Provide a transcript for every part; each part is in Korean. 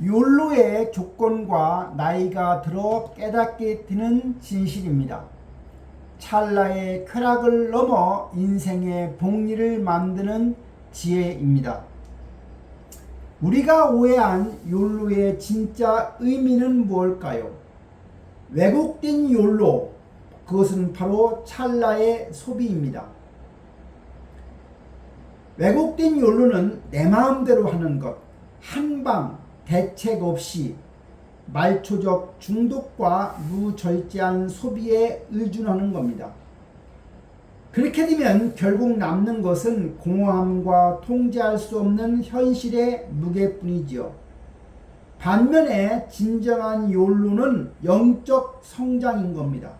욜로의 조건과 나이가 들어 깨닫게 되는 진실입니다. 찰나의 쾌락을 넘어 인생의 복리를 만드는 지혜입니다. 우리가 오해한 욜로의 진짜 의미는 무엇일까요? 왜곡된 욜로, 그것은 바로 찰나의 소비입니다. 왜곡된 욜로는 내 마음대로 하는 것, 한방 대책 없이 말초적 중독과 무절제한 소비에 의존하는 겁니다. 그렇게 되면 결국 남는 것은 공허함과 통제할 수 없는 현실의 무게뿐이지요. 반면에 진정한 욜로는 영적 성장인 겁니다.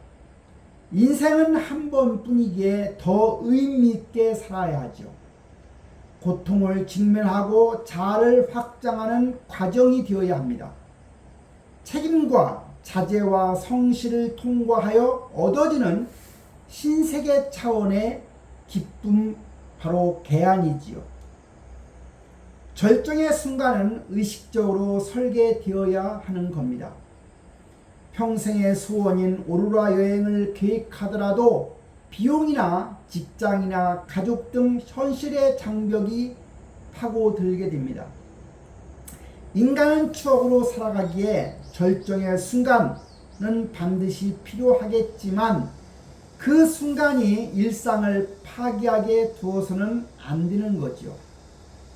인생은 한 번뿐이기에 더 의미있게 살아야 하죠. 고통을 직면하고 자아를 확장하는 과정이 되어야 합니다. 책임과 자제와 성실을 통과하여 얻어지는 신세계 차원의 기쁨, 바로 개안이지요. 절정의 순간은 의식적으로 설계되어야 하는 겁니다. 평생의 소원인 오로라 여행을 계획하더라도 비용이나 직장이나 가족 등 현실의 장벽이 파고들게 됩니다. 인간은 추억으로 살아가기에 절정의 순간은 반드시 필요하겠지만 그 순간이 일상을 파괴하게 두어서는 안 되는 거죠.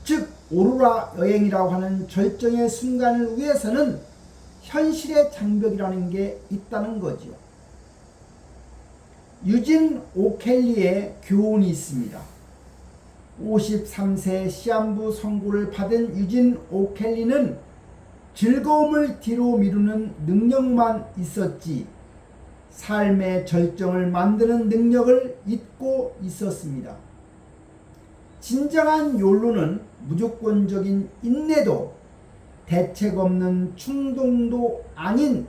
즉 오로라 여행이라고 하는 절정의 순간을 위해서는 현실의 장벽이라는 게 있다는 거죠. 유진 오켈리의 교훈이 있습니다. 53세 시한부 선고를 받은 유진 오켈리는 즐거움을 뒤로 미루는 능력만 있었지 삶의 절정을 만드는 능력을 잊고 있었습니다. 진정한 욜로는 무조건적인 인내도 대책 없는 충동도 아닌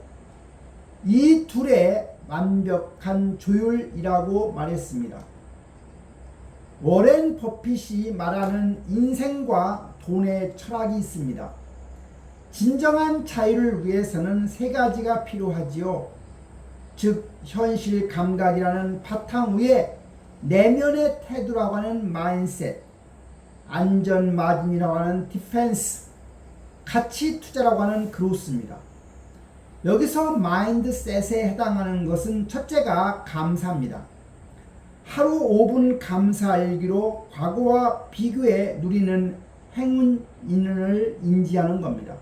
이 둘의 완벽한 조율이라고 말했습니다. 워렌 버핏이 말하는 인생과 돈의 철학이 있습니다. 진정한 자유를 위해서는 세 가지가 필요하지요. 즉 현실 감각이라는 바탕 위에 내면의 태도라고 하는 마인셋, 안전 마진이라고 하는 디펜스, 가치 투자라고 하는 그로스입니다. 여기서 마인드셋에 해당하는 것은 첫째가 감사입니다. 하루 5분 감사일기로 과거와 비교해 누리는 행운을 인지하는 겁니다.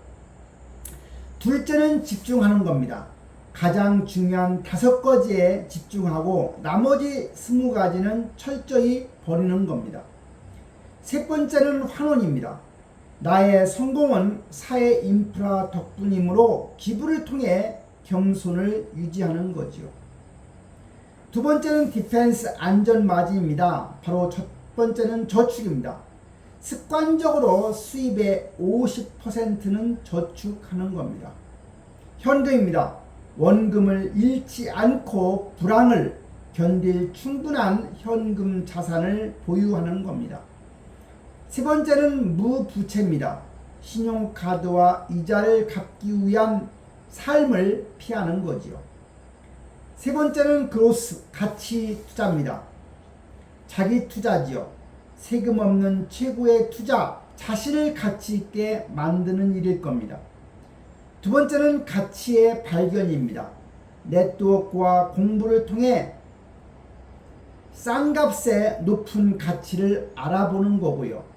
둘째는 집중하는 겁니다. 가장 중요한 5가지에 집중하고 나머지 20가지는 철저히 버리는 겁니다. 세 번째는 환원입니다. 나의 성공은 사회 인프라 덕분이므로 기부를 통해 겸손을 유지하는 거지요. 두 번째는 디펜스 안전 마진입니다. 바로 첫 번째는 저축입니다. 습관적으로 수입의 50%는 저축하는 겁니다. 현금입니다. 원금을 잃지 않고 불황을 견딜 충분한 현금 자산을 보유하는 겁니다. 세 번째는 무부채입니다. 신용카드와 이자를 갚기 위한 삶을 피하는 거지요. 세 번째는 그로스, 가치 투자입니다. 자기 투자지요. 세금 없는 최고의 투자, 자신을 가치 있게 만드는 일일 겁니다. 두 번째는 가치의 발견입니다. 네트워크와 공부를 통해 싼 값에 높은 가치를 알아보는 거고요.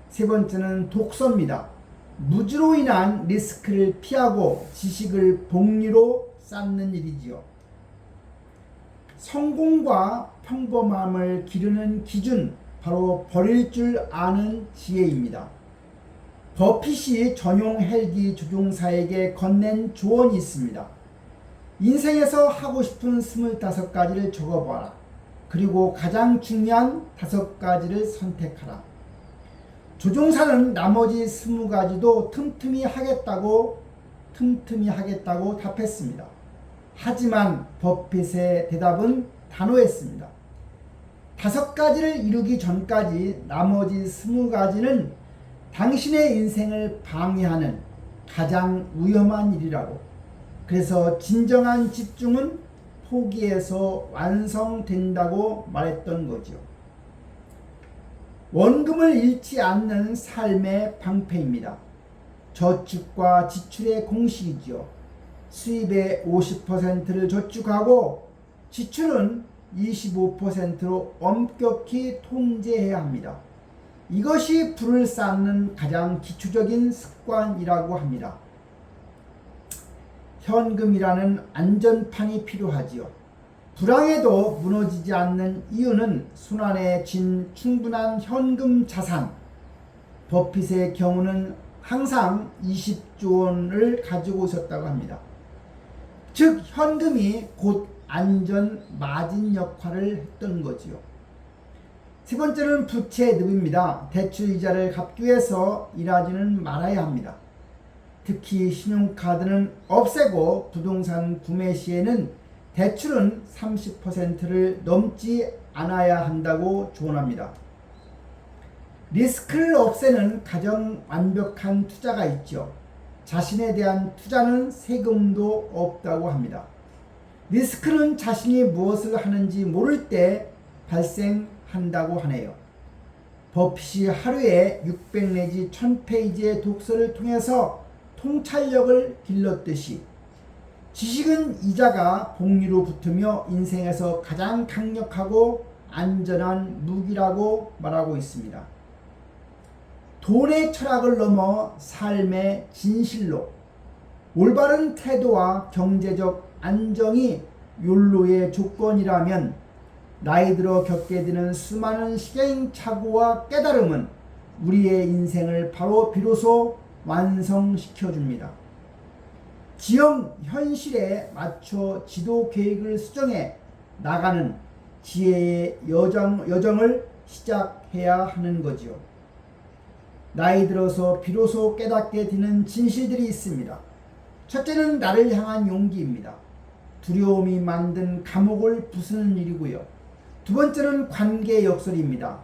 세 번째는 독서입니다. 무지로 인한 리스크를 피하고 지식을 복리로 쌓는 일이지요. 성공과 평범함을 기르는 기준, 바로 버릴 줄 아는 지혜입니다. 버핏이 전용 헬기 조종사에게 건넨 조언이 있습니다. 인생에서 하고 싶은 25가지를 적어봐라. 그리고 가장 중요한 5가지를 선택하라. 조종사는 나머지 20가지도 틈틈이 하겠다고 답했습니다. 하지만 버핏의 대답은 단호했습니다. 5가지를 이루기 전까지 나머지 20가지는 당신의 인생을 방해하는 가장 위험한 일이라고. 그래서 진정한 집중은 포기해서 완성된다고 말했던 거죠. 원금을 잃지 않는 삶의 방패입니다. 저축과 지출의 공식이죠. 수입의 50%를 저축하고 지출은 25%로 엄격히 통제해야 합니다. 이것이 불을 쌓는 가장 기초적인 습관이라고 합니다. 현금이라는 안전판이 필요하지요. 불황에도 무너지지 않는 이유는 손안에 쥔 충분한 현금 자산. 버핏의 경우는 항상 20조 원을 가지고 있었다고 합니다. 즉 현금이 곧 안전 마진 역할을 했던 거지요. 세 번째는 부채 늪입니다. 대출 이자를 갚기 위해서 일하지는 말아야 합니다. 특히 신용카드는 없애고 부동산 구매 시에는 대출은 30%를 넘지 않아야 한다고 조언합니다. 리스크를 없애는 가장 완벽한 투자가 있죠. 자신에 대한 투자는 세금도 없다고 합니다. 리스크는 자신이 무엇을 하는지 모를 때 발생한다고 하네요. 버핏이 하루에 600 내지 1000페이지의 독서를 통해서 통찰력을 길렀듯이 지식은 이자가 복리로 붙으며 인생에서 가장 강력하고 안전한 무기라고 말하고 있습니다. 돈의 철학을 넘어 삶의 진실로 올바른 태도와 경제적 안정이 욜로의 조건이라면 나이 들어 겪게 되는 수많은 시행착오와 깨달음은 우리의 인생을 비로소 완성시켜줍니다. 지형 현실에 맞춰 지도 계획을 수정해 나가는 지혜의 여정을 시작해야 하는 거지요. 나이 들어서 비로소 깨닫게 되는 진실들이 있습니다. 첫째는 나를 향한 용기입니다. 두려움이 만든 감옥을 부수는 일이고요. 두 번째는 관계 역설입니다.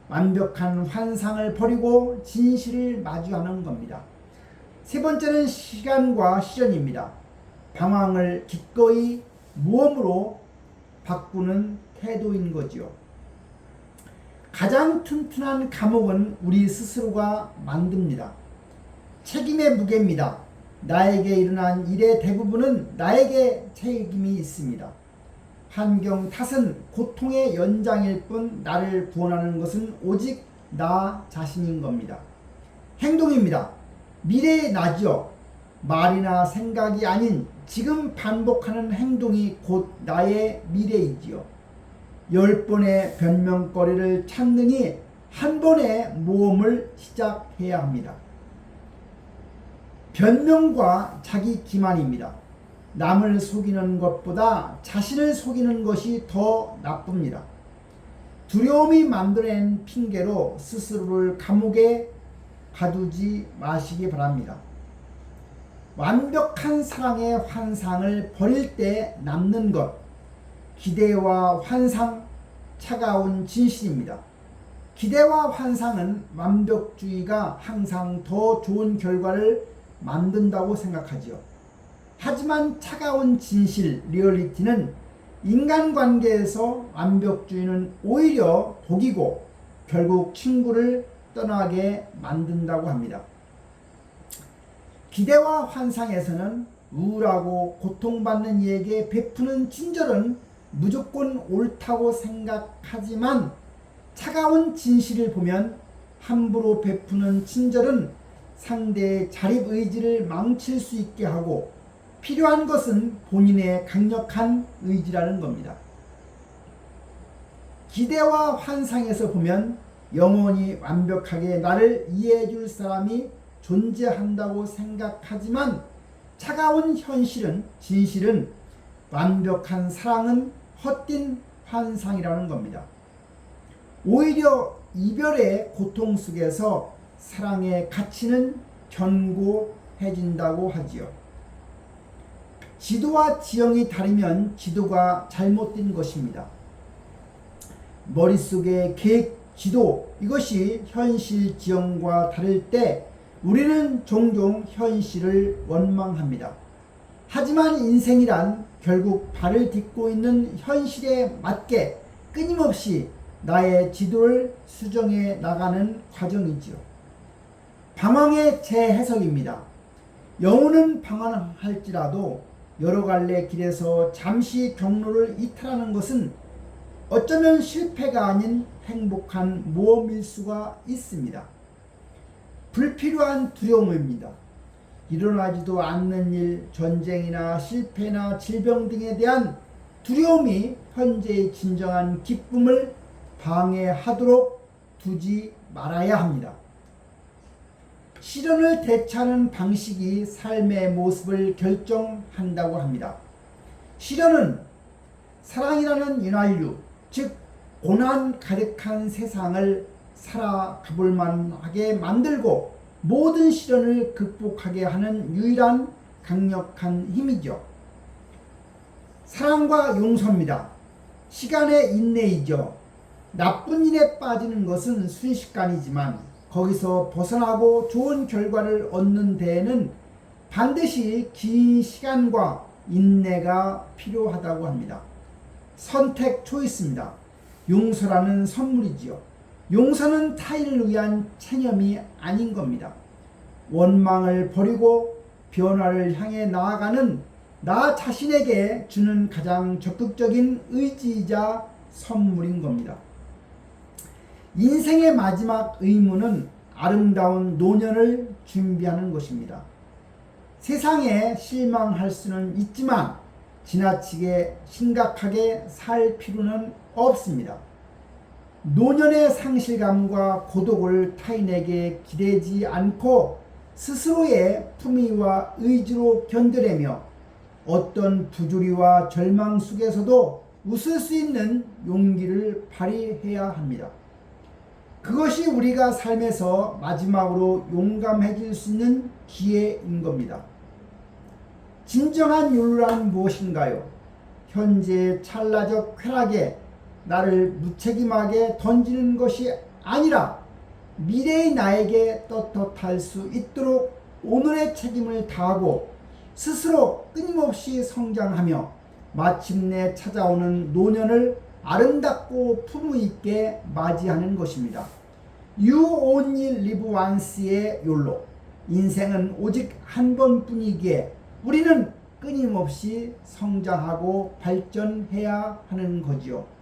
완벽한 환상을 버리고 진실을 마주하는 겁니다. 세 번째는 시간과 실현입니다. 방황을 기꺼이 모험으로 바꾸는 태도인 거지요. 가장 튼튼한 감옥은 우리 스스로가 만듭니다. 책임의 무게입니다. 나에게 일어난 일의 대부분은 나에게 책임이 있습니다. 환경 탓은 고통의 연장일 뿐 나를 구원하는 것은 오직 나 자신인 겁니다. 행동입니다. 미래의 나지요. 말이나 생각이 아닌 지금 반복하는 행동이 곧 나의 미래이지요. 10번의 변명거리를 찾느니 한 번의 모험을 시작해야 합니다. 변명과 자기 기만입니다. 남을 속이는 것보다 자신을 속이는 것이 더 나쁩니다. 두려움이 만들어낸 핑계로 스스로를 감옥에 가두지 마시기 바랍니다. 완벽한 사랑의 환상을 버릴 때 남는 것, 기대와 환상, 차가운 진실입니다. 기대와 환상은 완벽주의가 항상 더 좋은 결과를 만든다고 생각하지요. 하지만 차가운 진실, 리얼리티는 인간관계에서 완벽주의는 오히려 독이고 결국 친구를 떠나게 만든다고 합니다. 기대와 환상에서는 우울하고 고통받는 이에게 베푸는 친절은 무조건 옳다고 생각하지만 차가운 진실을 보면 함부로 베푸는 친절은 상대의 자립의지를 망칠 수 있게 하고 필요한 것은 본인의 강력한 의지라는 겁니다. 기대와 환상에서 보면 영원히 완벽하게 나를 이해해 줄 사람이 존재한다고 생각하지만 차가운 현실은 진실은 완벽한 사랑은 헛된 환상이라는 겁니다. 오히려 이별의 고통 속에서 사랑의 가치는 견고해진다고 하지요. 지도와 지형이 다르면 지도가 잘못된 것입니다. 머릿속의 계획 지도, 이것이 현실 지형과 다를 때 우리는 종종 현실을 원망합니다. 하지만 인생이란 결국 발을 딛고 있는 현실에 맞게 끊임없이 나의 지도를 수정해 나가는 과정이지요. 방황의 재해석입니다. 영혼은 방황할지라도 여러 갈래 길에서 잠시 경로를 이탈하는 것은 어쩌면 실패가 아닌 행복한 모험일 수가 있습니다. 불필요한 두려움입니다. 일어나지도 않는 일, 전쟁이나 실패나 질병 등에 대한 두려움이 현재의 진정한 기쁨을 방해하도록 두지 말아야 합니다. 시련을 대처하는 방식이 삶의 모습을 결정한다고 합니다. 시련은 사랑이라는 윤활유, 즉 고난 가득한 세상을 살아가볼 만하게 만들고 모든 시련을 극복하게 하는 유일한 강력한 힘이죠. 사랑과 용서입니다. 시간의 인내이죠. 나쁜 일에 빠지는 것은 순식간이지만 거기서 벗어나고 좋은 결과를 얻는 데에는 반드시 긴 시간과 인내가 필요하다고 합니다. 선택 초이스입니다. 용서라는 선물이지요. 용서는 타인을 위한 체념이 아닌 겁니다. 원망을 버리고 변화를 향해 나아가는 나 자신에게 주는 가장 적극적인 의지이자 선물인 겁니다. 인생의 마지막 의무는 아름다운 노년을 준비하는 것입니다. 세상에 실망할 수는 있지만 지나치게 심각하게 살 필요는 없습니다. 노년의 상실감과 고독을 타인에게 기대지 않고 스스로의 품위와 의지로 견뎌내며 어떤 부조리와 절망 속에서도 웃을 수 있는 용기를 발휘해야 합니다. 그것이 우리가 삶에서 마지막으로 용감해질 수 있는 기회인 겁니다. 진정한 윤리란 무엇인가요? 현재의 찰나적 쾌락에 나를 무책임하게 던지는 것이 아니라 미래의 나에게 떳떳할 수 있도록 오늘의 책임을 다하고 스스로 끊임없이 성장하며 마침내 찾아오는 노년을 아름답고 품위 있게 맞이하는 것입니다. You only live once의 욜로. 인생은 오직 한 번뿐이기에 우리는 끊임없이 성장하고 발전해야 하는 거지요.